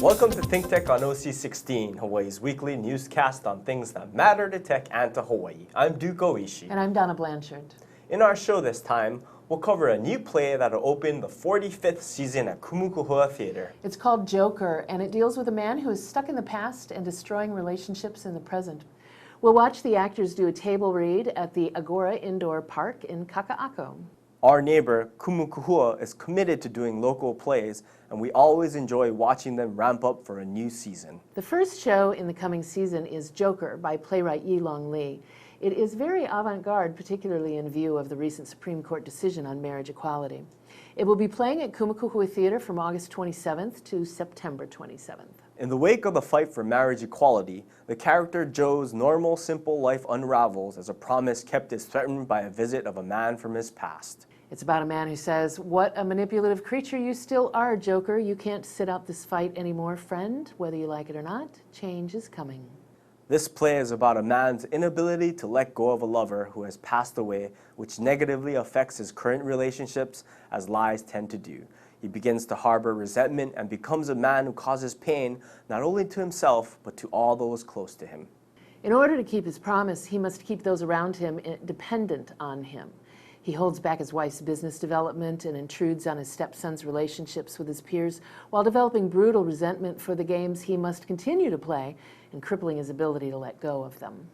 Welcome to ThinkTech on OC16, Hawaii's weekly newscast on things that matter to tech and to Hawaii. I'm Duke Oishi. And I'm Donna Blanchard. In our show this time, we'll cover a new play that'll open the 45th season at Kumu Kahua Theater. It's called Joker, and it deals with a man who is stuck in the past and destroying relationships in the present. We'll watch the actors do a table read at the Agora Indoor Park in Kaka'ako. Our neighbor, Kumu Kahua, is committed to doing local plays, and we always enjoy watching them ramp up for a new season. The first show in the coming season is Joker by playwright Yilong Liu. It is very avant-garde, particularly in view of the recent Supreme Court decision on marriage equality. It will be playing at Kumu Kahua Theater from August 27th to September 27th. In the wake of the fight for marriage equality, the character Joe's normal, simple life unravels as a promise kept is threatened by a visit of a man from his past. It's about a man who says, "What a manipulative creature you still are, Joker. You can't sit out this fight anymore, friend. Whether you like it or not, change is coming." This play is about a man's inability to let go of a lover who has passed away, which negatively affects his current relationships, as lies tend to do. He begins to harbor resentment and becomes a man who causes pain not only to himself, but to all those close to him. In order to keep his promise, he must keep those around him dependent on him. He holds back his wife's business development and intrudes on his stepson's relationships with his peers while developing brutal resentment for the games he must continue to play and crippling his ability to let go of them.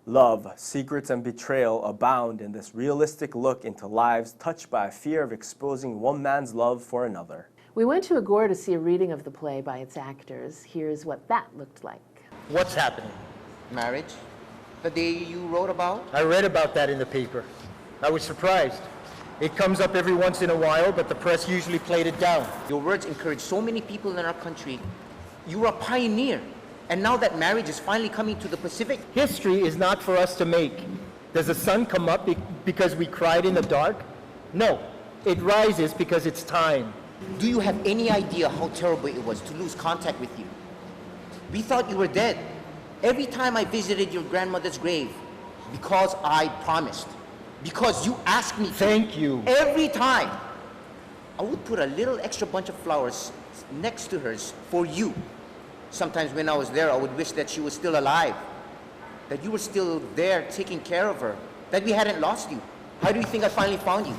Love, secrets, and betrayal abound in this realistic look into lives touched by a fear of exposing one man's love for another. We went to Agora to see a reading of the play by its actors. Here's what that looked like. What's happening? Marriage? The day you wrote about? I read about that in the paper. I was surprised. It comes up every once in a while, but the press usually played it down. Your words encourage so many people in our country. You were a pioneer. And now that marriage is finally coming to the Pacific. History is not for us to make. Does the sun come up because we cried in the dark? No, it rises because it's time. Do you have any idea how terrible it was to lose contact with you? We thought you were dead. Every time I visited your grandmother's grave, because I promised. Because you asked me to. Thank you. Every time. I would put a little extra bunch of flowers next to hers for you. Sometimes when I was there, I would wish that she was still alive. That you were still there taking care of her. That we hadn't lost you. How do you think I finally found you?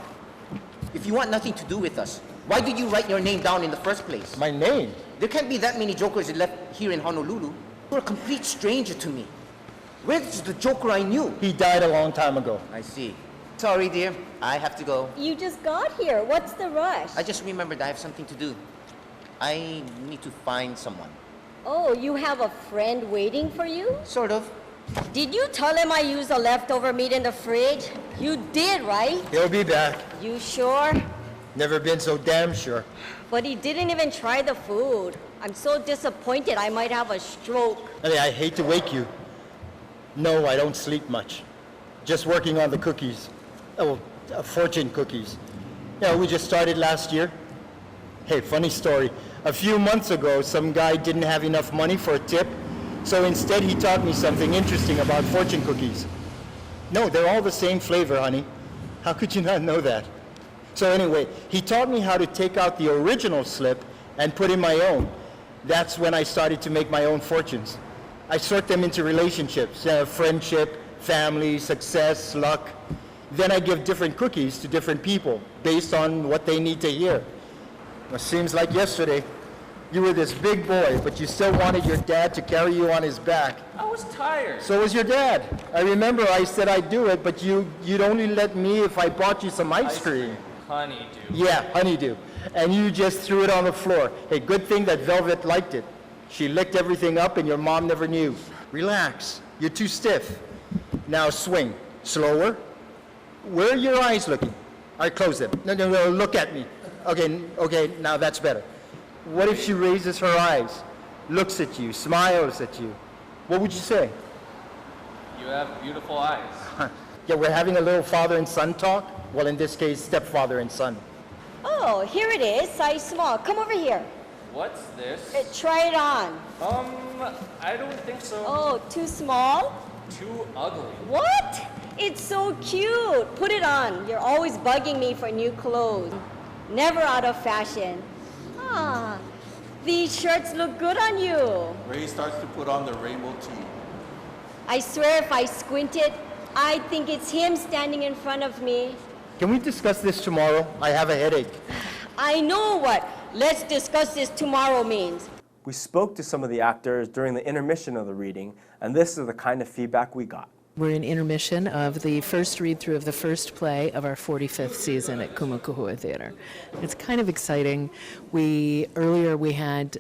If you want nothing to do with us, why did you write your name down in the first place? My name? There can't be that many jokers left here in Honolulu. You're a complete stranger to me. Where's the Joker I knew? He died a long time ago. I see. Sorry, dear. I have to go. You just got here. What's the rush? I just remembered I have something to do. I need to find someone. Oh, you have a friend waiting for you? Sort of. Did you tell him I used the leftover meat in the fridge? You did, right? He'll be back. You sure? Never been so damn sure. But he didn't even try the food. I'm so disappointed I might have a stroke. I hate to wake you. No, I don't sleep much. Just working on the cookies. Fortune cookies. Yeah, we just started last year. Hey, funny story. A few months ago, some guy didn't have enough money for a tip, so instead he taught me something interesting about fortune cookies. No, they're all the same flavor, honey. How could you not know that? So anyway, he taught me how to take out the original slip and put in my own. That's when I started to make my own fortunes. I sort them into relationships, friendship, family, success, luck. Then I give different cookies to different people based on what they need to hear. Well, seems like yesterday. You were this big boy, but you still wanted your dad to carry you on his back. I was tired. So was your dad. I remember I said I'd do it, but you'd only let me if I bought you some ice cream. Honeydew. Yeah, honeydew. And you just threw it on the floor. Hey, good thing that Velvet liked it. She licked everything up and your mom never knew. Relax. You're too stiff. Now swing. Slower. Where are your eyes looking? All right, close them. No, look at me. Okay, now that's better. What if she raises her eyes, looks at you, smiles at you? What would you say? You have beautiful eyes. Yeah, we're having a little father and son talk. Well, in this case, stepfather and son. Oh, here it is, size small. Come over here. What's this? Try it on. I don't think so. Oh, too small? Too ugly. What? It's so cute. Put it on. You're always bugging me for new clothes. Never out of fashion. Ah, These shirts look good on you. Ray starts to put on the rainbow tee. I swear if I squinted, I'd think it's him standing in front of me. Can we discuss this tomorrow? I have a headache. I know what "let's discuss this tomorrow" means. We spoke to some of the actors during the intermission of the reading, and this is the kind of feedback we got. We're in intermission of the first read-through of the first play of our 45th season at Kumu Kahua Theater. It's kind of exciting. Earlier we had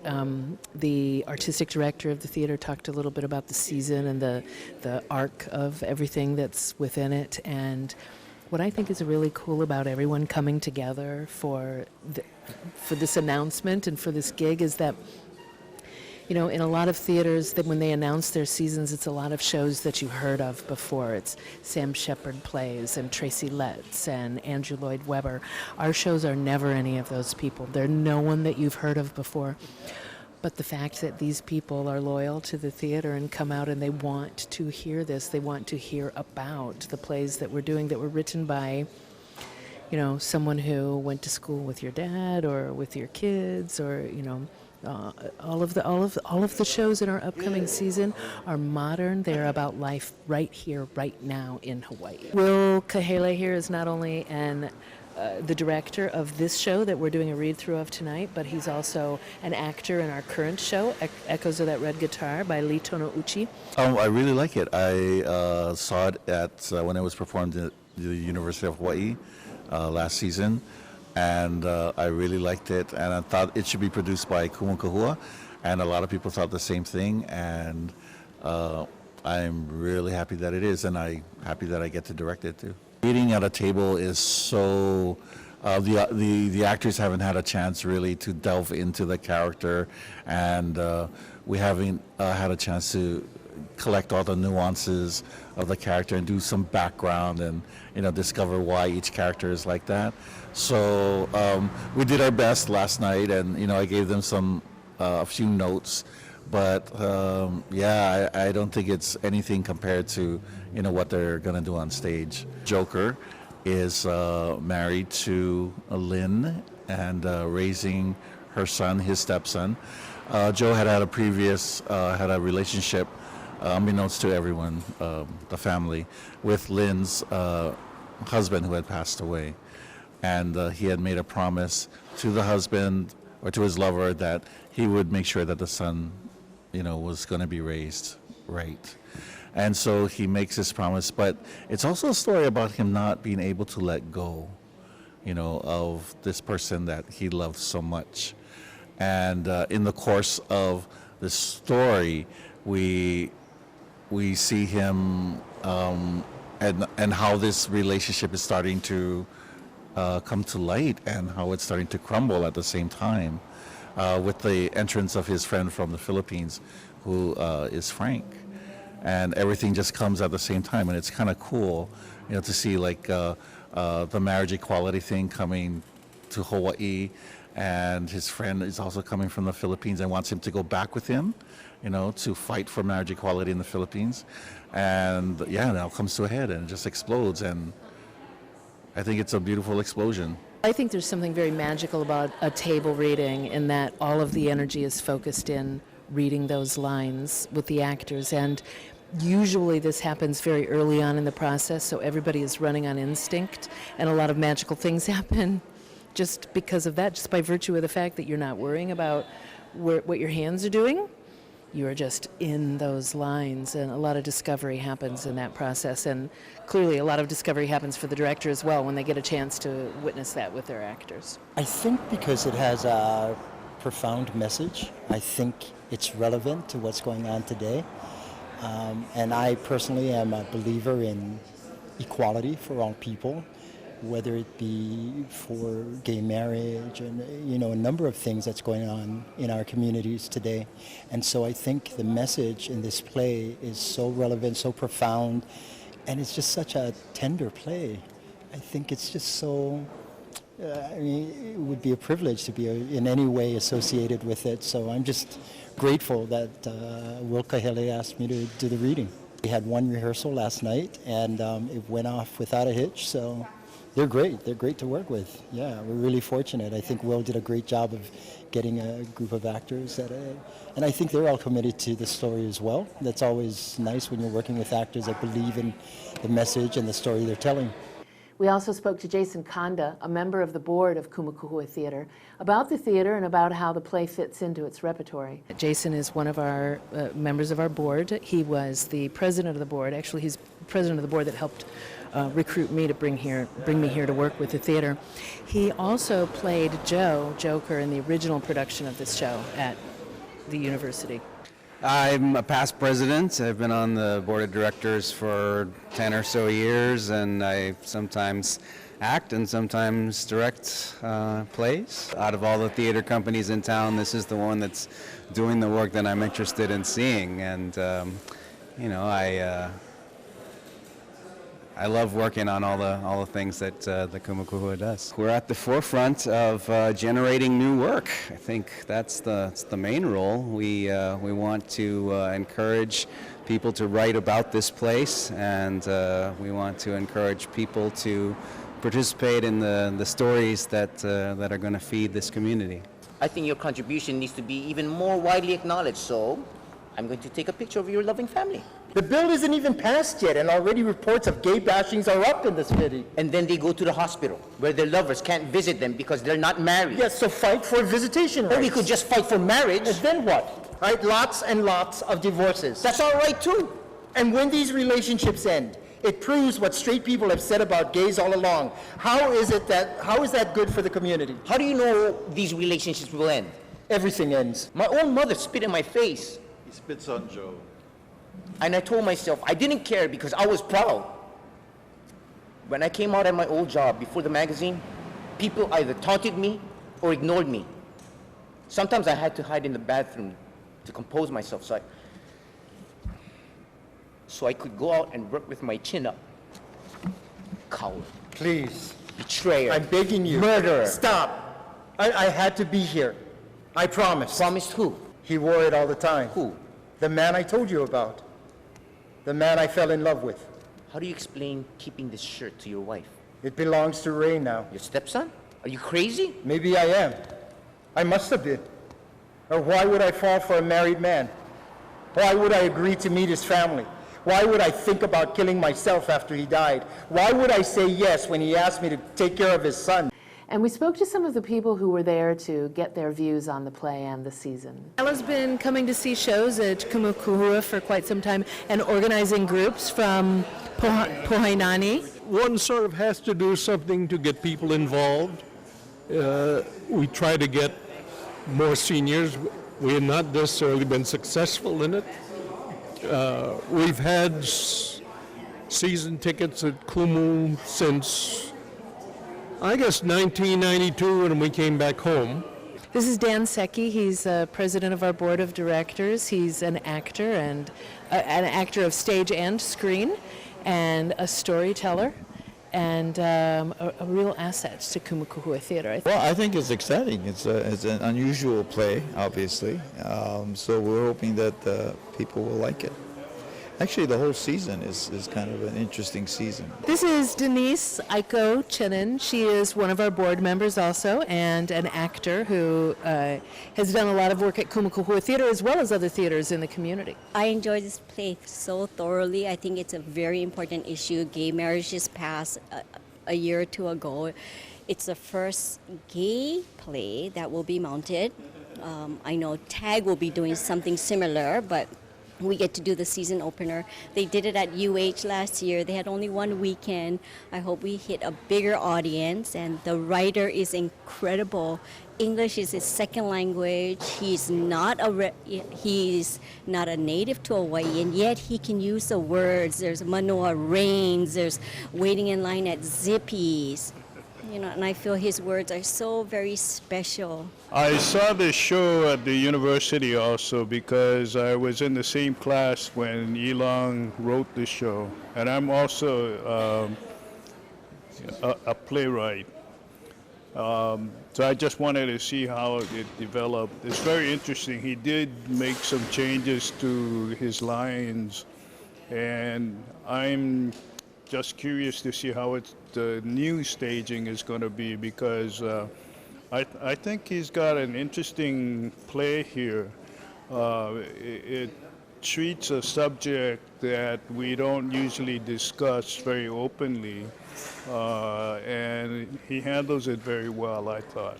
the artistic director of the theater talked a little bit about the season and the arc of everything that's within it. And what I think is really cool about everyone coming together for this announcement and for this gig is that, you know, in a lot of theaters, that when they announce their seasons, it's a lot of shows that you heard of before. It's Sam Shepard plays and Tracy Letts and Andrew Lloyd Webber. Our shows are never any of those people. They're no one that you've heard of before. But the fact that these people are loyal to the theater and come out and they want to hear this, they want to hear about the plays that we're doing that were written by, you know, someone who went to school with your dad or with your kids, or, you know, all of the shows in our upcoming season are modern. They're about life right here, right now in Hawaii. Will Kahele here is not only the director of this show that we're doing a read-through of tonight, but he's also an actor in our current show, Echoes of That Red Guitar by Lee Tonouchi. I really like it. I saw it at when it was performed at the University of Hawaii last season. And I really liked it, and I thought it should be produced by Kumu Kahua, and a lot of people thought the same thing, and I'm really happy that it is, and I'm happy that I get to direct it too. Eating at a table is so, the actors haven't had a chance really to delve into the character, and we haven't had a chance to collect all the nuances of the character and do some background and, you know, discover why each character is like that. So we did our best last night, and, you know, I gave them a few notes, but yeah, I don't think it's anything compared to, you know, what they're gonna do on stage. Joker is married to Lynn and raising her son, his stepson. Joe had a previous relationship, unbeknownst to everyone, the family, with Lynn's husband who had passed away. And he had made a promise to the husband or to his lover that he would make sure that the son, you know, was going to be raised right. And so he makes this promise, but it's also a story about him not being able to let go, you know, of this person that he loved so much. And in the course of the story, we see him and how this relationship is starting to come to light, and how it's starting to crumble at the same time, with the entrance of his friend from the Philippines, who is Frank, and everything just comes at the same time, and it's kind of cool, you know, to see like the marriage equality thing coming to Hawaii, and his friend is also coming from the Philippines and wants him to go back with him, you know, to fight for marriage equality in the Philippines, and yeah, it all comes to a head and it just explodes, and I think it's a beautiful explosion. I think there's something very magical about a table reading in that all of the energy is focused in reading those lines with the actors, and usually this happens very early on in the process, so everybody is running on instinct, and a lot of magical things happen just because of that, just by virtue of the fact that you're not worrying about what your hands are doing. You are just in those lines, and a lot of discovery happens in that process, and clearly a lot of discovery happens for the director as well when they get a chance to witness that with their actors. I think because it has a profound message, I think it's relevant to what's going on today. And I personally am a believer in equality for all people, whether it be for gay marriage and, you know, a number of things that's going on in our communities today. And so I think the message in this play is so relevant, so profound, and it's just such a tender play. I think it's just so, I mean, it would be a privilege to be in any way associated with it. So I'm just grateful that Will Kahele asked me to do the reading. We had one rehearsal last night, and it went off without a hitch, so They're great. They're great to work with. Yeah, we're really fortunate. I think Will did a great job of getting a group of actors and I think they're all committed to the story as well. That's always nice when you're working with actors that believe in the message and the story they're telling. We also spoke to Jason Kanda, a member of the board of Kumu Kahua Theater, about the theater and about how the play fits into its repertory. Jason is one of our members of our board. He was the president of the board. Actually, he's president of the board that helped recruit me to bring me here to work with the theater. He also played Joker, in the original production of this show at the university. I'm a past president. I've been on the board of directors for 10 or so years, and I sometimes act and sometimes direct plays. Out of all the theater companies in town, this is the one that's doing the work that I'm interested in seeing, and I love working on all the things that the Kumu Kahua does. We're at the forefront of generating new work. I think that's the main role. We want to encourage people to write about this place, and we want to encourage people to participate in the stories that are going to feed this community. I think your contribution needs to be even more widely acknowledged, so I'm going to take a picture of your loving family. The bill isn't even passed yet, and already reports of gay bashings are up in the city. And then they go to the hospital, where their lovers can't visit them because they're not married. Yes, so fight for visitation rights. Or we could just fight for marriage. And then what? Right, lots and lots of divorces. That's all right too. And when these relationships end, it proves what straight people have said about gays all along. How is that good for the community? How do you know these relationships will end? Everything ends. My own mother spit in my face. He spits on Joe. And I told myself I didn't care because I was proud. When I came out at my old job before the magazine, people either taunted me or ignored me. Sometimes I had to hide in the bathroom to compose myself so I could go out and work with my chin up. Coward. Please. Betrayer. I'm begging you. Murderer. Stop. I had to be here. I promised. Promised who? He wore it all the time. Who? The man I told you about. The man I fell in love with. How do you explain keeping this shirt to your wife? It belongs to Ray now. Your stepson? Are you crazy? Maybe I am. I must have been. Or why would I fall for a married man? Why would I agree to meet his family? Why would I think about killing myself after he died? Why would I say yes when he asked me to take care of his son? And we spoke to some of the people who were there to get their views on the play and the season. Ella's been coming to see shows at Kumu Kahua for quite some time and organizing groups from Pohainani. One sort of has to do something to get people involved. We try to get more seniors. We have not necessarily been successful in it. We've had season tickets at Kumu since I guess 1992 when we came back home. This is Dan Secchi. He's president of our board of directors. He's an actor and an actor of stage and screen, and a storyteller, and a real asset to Kumu Kahua Theater. Well, I think it's exciting. It's an unusual play, obviously. So we're hoping that people will like it. Actually, the whole season is kind of an interesting season. This is Denise Aiko Chenin. She is one of our board members also, and an actor who has done a lot of work at Kumu Kahua Theater as well as other theaters in the community. I enjoyed this play so thoroughly. I think it's a very important issue. Gay marriage just passed a year or two ago. It's the first gay play that will be mounted. I know TAG will be doing something similar, but we get to do the season opener. They did it at UH last year. They had only one weekend. I hope we hit a bigger audience, and the writer is incredible. English is his second language. He's not a native to Hawaii, and yet he can use the words. There's Manoa Rains, there's waiting in line at Zippy's. And I feel his words are so very special. I saw this show at the university also because I was in the same class when Yilong wrote the show. And I'm also a playwright. So I just wanted to see how it developed. It's very interesting. He did make some changes to his lines, and I'm just curious to see how the new staging is going to be, because I think he's got an interesting play here. It treats a subject that we don't usually discuss very openly, and he handles it very well, I thought.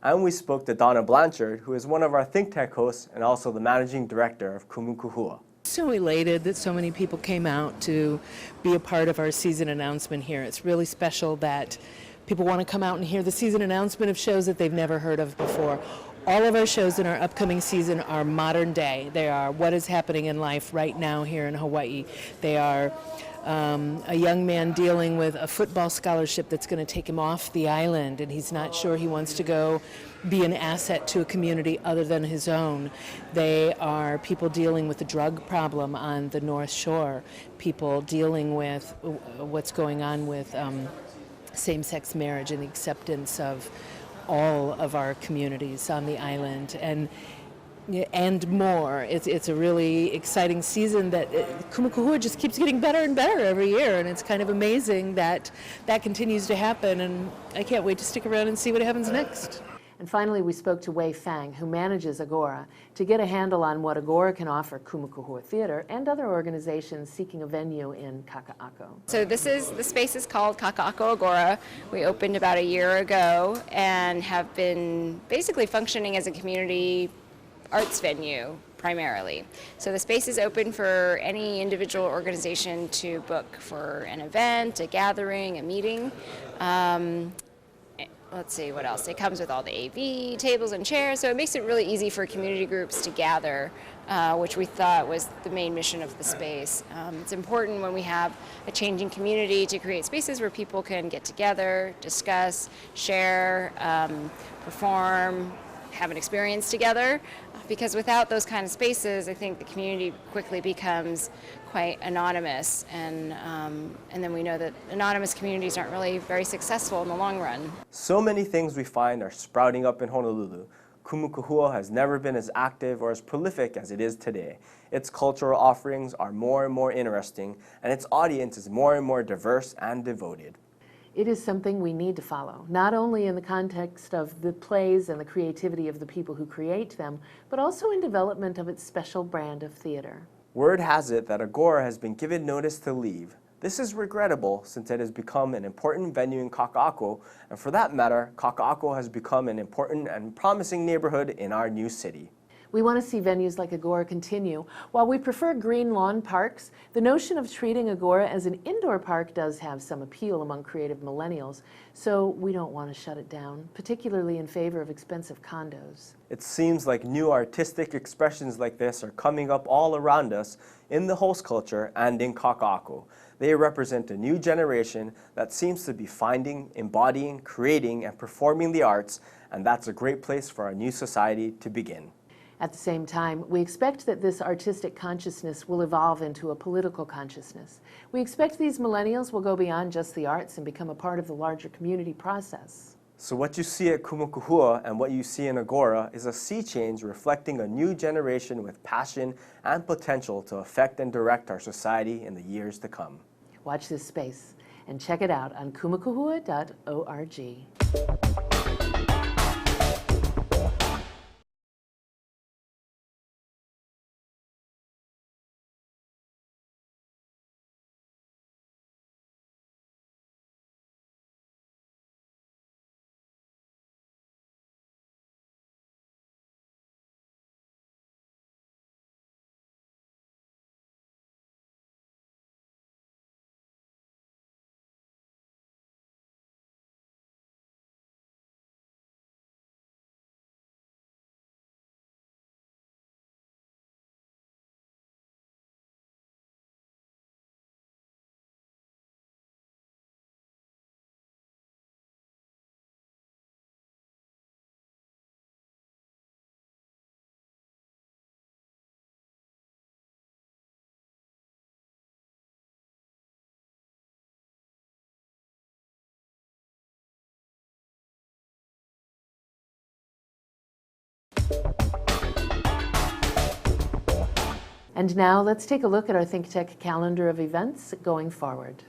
And we spoke to Donna Blanchard, who is one of our ThinkTech hosts and also the managing director of Kumu Kahua. So elated that so many people came out to be a part of our season announcement here. It's really special that people want to come out and hear the season announcement of shows that they've never heard of before. All of our shows in our upcoming season are modern day. They are what is happening in life right now here in Hawaii. They are a young man dealing with a football scholarship that's going to take him off the island, and he's not sure he wants to go be an asset to a community other than his own. They are people dealing with the drug problem on the North Shore, people dealing with what's going on with same-sex marriage and the acceptance of all of our communities on the island, and more. It's a really exciting season that Kumu Kahua just keeps getting better and better every year, and it's kind of amazing that that continues to happen, and I can't wait to stick around and see what happens next. And finally, we spoke to Wei Fang, who manages Agora, to get a handle on what Agora can offer Kumu Kahua Theater and other organizations seeking a venue in Kaka'ako. So the space is called Kaka'ako Agora. We opened about a year ago and have been basically functioning as a community arts venue primarily. So the space is open for any individual organization to book for an event, a gathering, a meeting. Let's see what else. It comes with all the AV tables and chairs, so it makes it really easy for community groups to gather, which we thought was the main mission of the space. It's important when we have a changing community to create spaces where people can get together, discuss, share, perform, have an experience together, because without those kind of spaces, I think the community quickly becomes quite anonymous, and then we know that anonymous communities aren't really very successful in the long run. So many things we find are sprouting up in Honolulu. Kumu Kahua has never been as active or as prolific as it is today. Its cultural offerings are more and more interesting, and its audience is more and more diverse and devoted. It is something we need to follow, not only in the context of the plays and the creativity of the people who create them, but also in development of its special brand of theater. Word has it that Agora has been given notice to leave. This is regrettable since it has become an important venue in Kaka'ako, and for that matter, Kaka'ako has become an important and promising neighborhood in our new city. We want to see venues like Agora continue. While we prefer green lawn parks, the notion of treating Agora as an indoor park does have some appeal among creative millennials, so we don't want to shut it down, particularly in favor of expensive condos. It seems like new artistic expressions like this are coming up all around us in the host culture and in Kaka'ako. They represent a new generation that seems to be finding, embodying, creating, and performing the arts, and that's a great place for our new society to begin. At the same time, we expect that this artistic consciousness will evolve into a political consciousness. We expect these millennials will go beyond just the arts and become a part of the larger community process. So what you see at Kumu Kahua and what you see in Agora is a sea change reflecting a new generation with passion and potential to affect and direct our society in the years to come. Watch this space and check it out on kumukahua.org. And now let's take a look at our ThinkTech calendar of events going forward.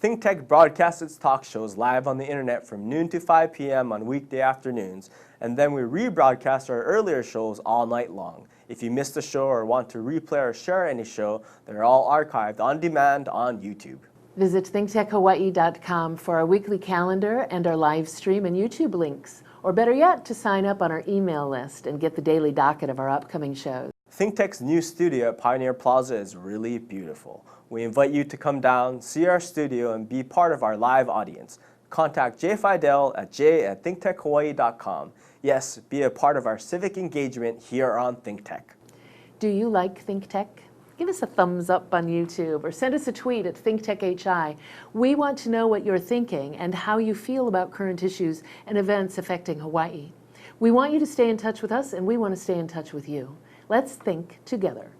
ThinkTech broadcasts its talk shows live on the internet from noon to 5 p.m. on weekday afternoons, and then we rebroadcast our earlier shows all night long. If you missed a show or want to replay or share any show, they're all archived on demand on YouTube. Visit thinktechhawaii.com for our weekly calendar and our live stream and YouTube links, or better yet, to sign up on our email list and get the daily docket of our upcoming shows. ThinkTech's new studio at Pioneer Plaza is really beautiful. We invite you to come down, see our studio, and be part of our live audience. Contact Jay Fidel at j@thinktechhawaii.com. Yes, be a part of our civic engagement here on ThinkTech. Do you like ThinkTech? Give us a thumbs up on YouTube or send us a tweet at ThinkTechHI. We want to know what you're thinking and how you feel about current issues and events affecting Hawaii. We want you to stay in touch with us, and we want to stay in touch with you. Let's think together.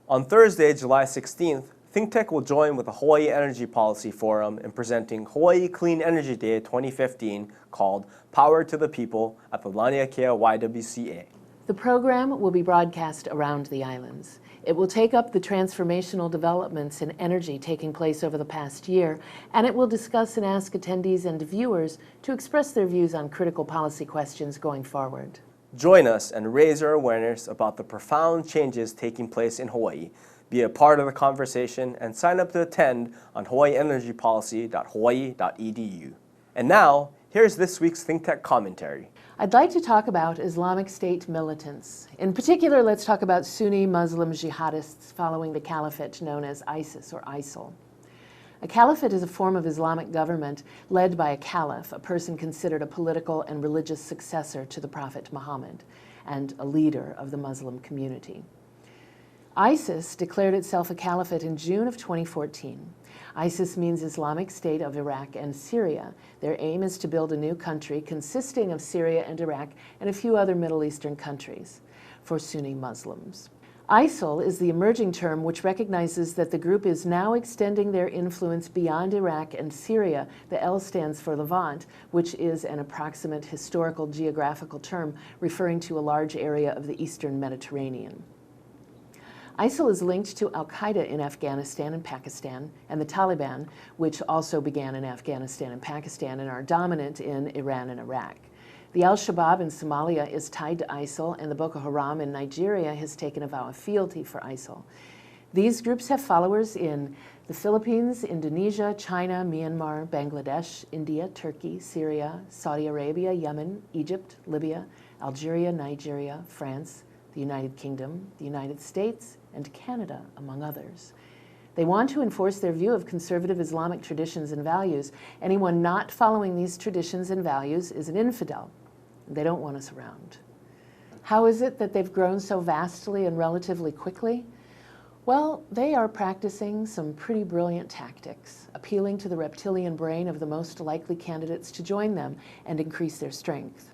On Thursday, July 16th, ThinkTech will join with the Hawaii Energy Policy Forum in presenting Hawaii Clean Energy Day 2015 called Power to the People at the Laniakea YWCA. The program will be broadcast around the islands. It will take up the transformational developments in energy taking place over the past year, and it will discuss and ask attendees and viewers to express their views on critical policy questions going forward. Join us and raise our awareness about the profound changes taking place in Hawaii. Be a part of the conversation and sign up to attend on hawaiienergypolicy.hawaii.edu. And now, here's this week's ThinkTech commentary. I'd like to talk about Islamic State militants. In particular, let's talk about Sunni Muslim jihadists following the caliphate known as ISIS or ISIL. A caliphate is a form of Islamic government led by a caliph, a person considered a political and religious successor to the Prophet Muhammad and a leader of the Muslim community. ISIS declared itself a caliphate in June of 2014. ISIS means Islamic State of Iraq and Syria. Their aim is to build a new country consisting of Syria and Iraq and a few other Middle Eastern countries for Sunni Muslims. ISIL is the emerging term which recognizes that the group is now extending their influence beyond Iraq and Syria. The L stands for Levant, which is an approximate historical geographical term referring to a large area of the Eastern Mediterranean. ISIL is linked to Al-Qaeda in Afghanistan and Pakistan, and the Taliban, which also began in Afghanistan and Pakistan and are dominant in Iran and Iraq. The Al-Shabaab in Somalia is tied to ISIL, and the Boko Haram in Nigeria has taken a vow of fealty for ISIL. These groups have followers in the Philippines, Indonesia, China, Myanmar, Bangladesh, India, Turkey, Syria, Saudi Arabia, Yemen, Egypt, Libya, Algeria, Nigeria, France, the United Kingdom, the United States, and Canada, among others. They want to enforce their view of conservative Islamic traditions and values. Anyone not following these traditions and values is an infidel. They don't want us around. How is it that they've grown so vastly and relatively quickly? Well, they are practicing some pretty brilliant tactics, appealing to the reptilian brain of the most likely candidates to join them and increase their strength.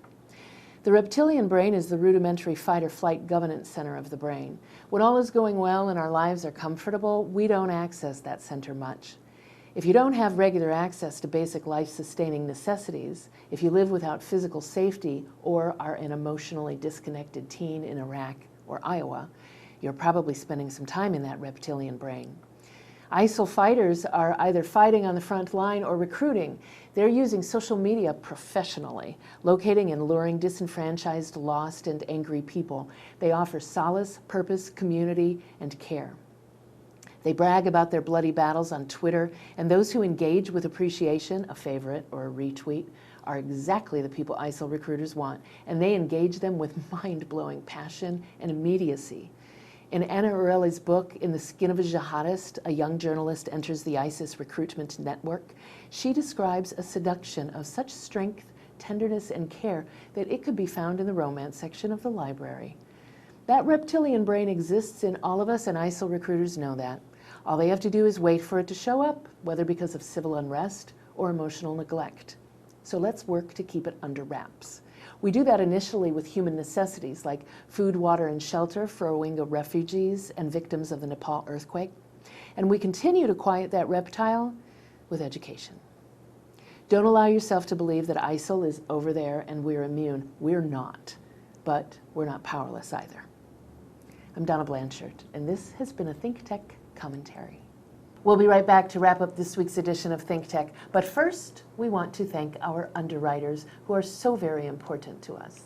The reptilian brain is the rudimentary fight-or-flight governance center of the brain. When all is going well and our lives are comfortable, we don't access that center much. If you don't have regular access to basic life-sustaining necessities, if you live without physical safety or are an emotionally disconnected teen in Iraq or Iowa, you're probably spending some time in that reptilian brain. ISIL fighters are either fighting on the front line or recruiting. They're using social media professionally, locating and luring disenfranchised, lost, and angry people. They offer solace, purpose, community, and care. They brag about their bloody battles on Twitter, and those who engage with appreciation, a favorite or a retweet, are exactly the people ISIL recruiters want, and they engage them with mind-blowing passion and immediacy. In Anna Ureli's book, In the Skin of a Jihadist, a young journalist enters the ISIS recruitment network, she describes a seduction of such strength, tenderness, and care that it could be found in the romance section of the library. That reptilian brain exists in all of us, and ISIL recruiters know that. All they have to do is wait for it to show up, whether because of civil unrest or emotional neglect. So let's work to keep it under wraps. We do that initially with human necessities like food, water, and shelter for Rohingya refugees and victims of the Nepal earthquake. And we continue to quiet that reptile with education. Don't allow yourself to believe that ISIL is over there and we're immune. We're not, but we're not powerless either. I'm Donna Blanchard, and this has been a ThinkTech commentary. We'll be right back to wrap up this week's edition of ThinkTech, but first, we want to thank our underwriters who are so very important to us.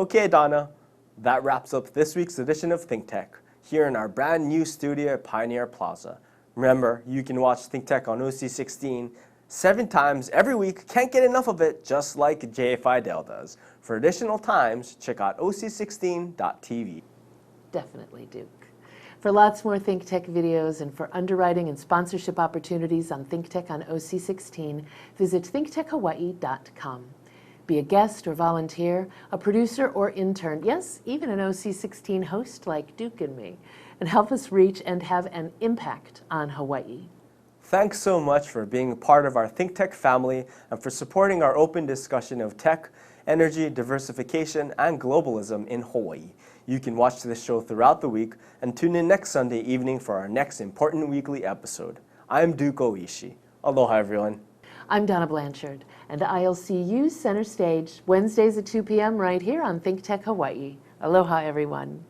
Okay, Donna, that wraps up this week's edition of ThinkTech here in our brand new studio at Pioneer Plaza. Remember, you can watch ThinkTech on OC16 7 times every week. Can't get enough of it, just like J. Fidel does. For additional times, check out oc16.tv. Definitely, Duke. For lots more ThinkTech videos and for underwriting and sponsorship opportunities on ThinkTech on OC16, visit thinktechhawaii.com. Be a guest or volunteer, a producer or intern, yes, even an OC16 host like Duke and me, and help us reach and have an impact on Hawaii. Thanks so much for being a part of our ThinkTech family and for supporting our open discussion of tech, energy, diversification, and globalism in Hawaii. You can watch this show throughout the week and tune in next Sunday evening for our next important weekly episode. I'm Duke Oishi. Aloha, everyone. I'm Donna Blanchard, and I'll see you center stage Wednesdays at 2 p.m. right here on ThinkTech Hawaii. Aloha, everyone.